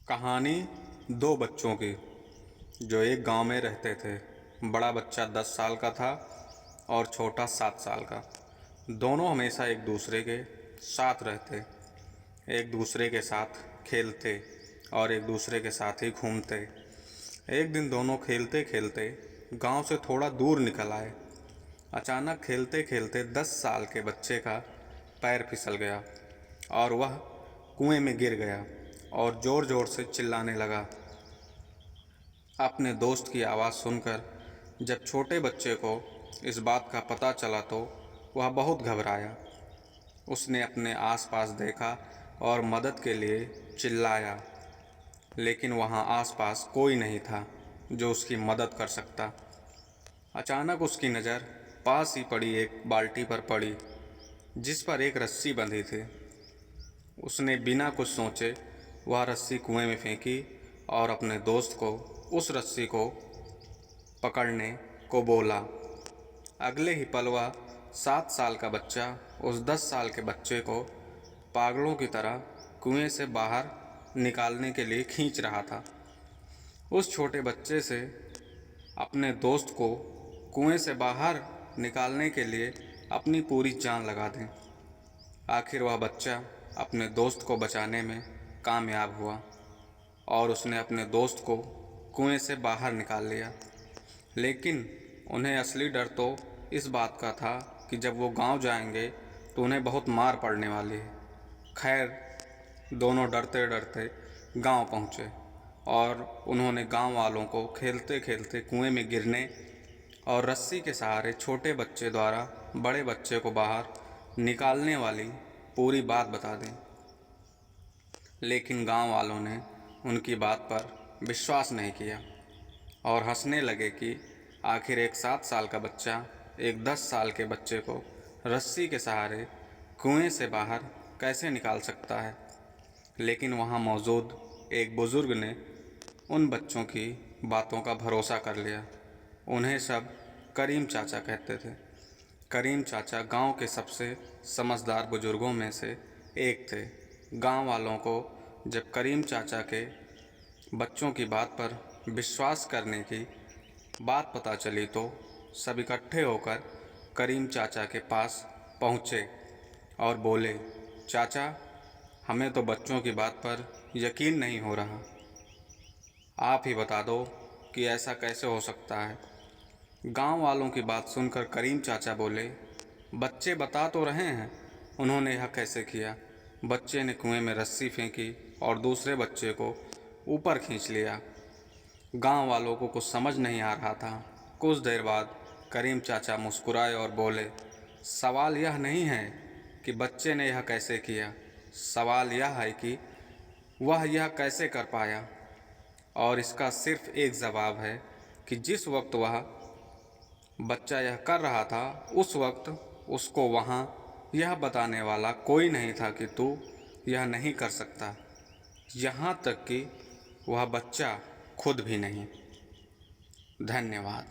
कहानी दो बच्चों की जो एक गांव में रहते थे। बड़ा बच्चा 10 साल का था और छोटा 7 साल का। दोनों हमेशा एक दूसरे के साथ रहते, एक दूसरे के साथ खेलते और एक दूसरे के साथ ही घूमते। एक दिन दोनों खेलते खेलते गांव से थोड़ा दूर निकल आए। अचानक खेलते खेलते 10 साल के बच्चे का पैर फिसल गया और वह कुएं में गिर गया और ज़ोर ज़ोर से चिल्लाने लगा। अपने दोस्त की आवाज़ सुनकर जब छोटे बच्चे को इस बात का पता चला तो वह बहुत घबराया। उसने अपने आसपास देखा और मदद के लिए चिल्लाया, लेकिन वहाँ आसपास कोई नहीं था जो उसकी मदद कर सकता। अचानक उसकी नज़र पास ही पड़ी एक बाल्टी पर पड़ी जिस पर एक रस्सी बंधी थी। उसने बिना कुछ सोचे वह रस्सी कुएं में फेंकी और अपने दोस्त को उस रस्सी को पकड़ने को बोला। अगले ही पल वह 7 साल का बच्चा उस 10 साल के बच्चे को पागलों की तरह कुएं से बाहर निकालने के लिए खींच रहा था। उस छोटे बच्चे से अपने दोस्त को कुएं से बाहर निकालने के लिए अपनी पूरी जान लगा दें। आखिर वह बच्चा अपने दोस्त को बचाने में कामयाब हुआ और उसने अपने दोस्त को कुएं से बाहर निकाल लिया। लेकिन उन्हें असली डर तो इस बात का था कि जब वो गांव जाएंगे तो उन्हें बहुत मार पड़ने वाली है। खैर, दोनों डरते डरते गांव पहुंचे और उन्होंने गांव वालों को खेलते खेलते कुएं में गिरने और रस्सी के सहारे छोटे बच्चे द्वारा बड़े बच्चे को बाहर निकालने वाली पूरी बात बता दी। लेकिन गांव वालों ने उनकी बात पर विश्वास नहीं किया और हंसने लगे कि आखिर एक 7 साल का बच्चा एक 10 साल के बच्चे को रस्सी के सहारे कुएं से बाहर कैसे निकाल सकता है। लेकिन वहां मौजूद एक बुज़ुर्ग ने उन बच्चों की बातों का भरोसा कर लिया। उन्हें सब करीम चाचा कहते थे। करीम चाचा गांव के सबसे समझदार बुजुर्गों में से एक थे। गांव वालों को जब करीम चाचा के बच्चों की बात पर विश्वास करने की बात पता चली तो सब इकट्ठे होकर करीम चाचा के पास पहुँचे और बोले, चाचा, हमें तो बच्चों की बात पर यकीन नहीं हो रहा। आप ही बता दो कि ऐसा कैसे हो सकता है। गांव वालों की बात सुनकर करीम चाचा बोले, बच्चे बता तो रहे हैं उन्होंने यह कैसे किया। बच्चे ने कुएं में रस्सी फेंकी और दूसरे बच्चे को ऊपर खींच लिया। गांव वालों को कुछ समझ नहीं आ रहा था। कुछ देर बाद करीम चाचा मुस्कुराए और बोले, सवाल यह नहीं है कि बच्चे ने यह कैसे किया, सवाल यह है कि वह यह कैसे कर पाया। और इसका सिर्फ एक जवाब है कि जिस वक्त वह बच्चा यह कर रहा था उस वक्त उसको वहाँ यह बताने वाला कोई नहीं था कि तू यह नहीं कर सकता, यहाँ तक कि वह बच्चा खुद भी नहीं। धन्यवाद।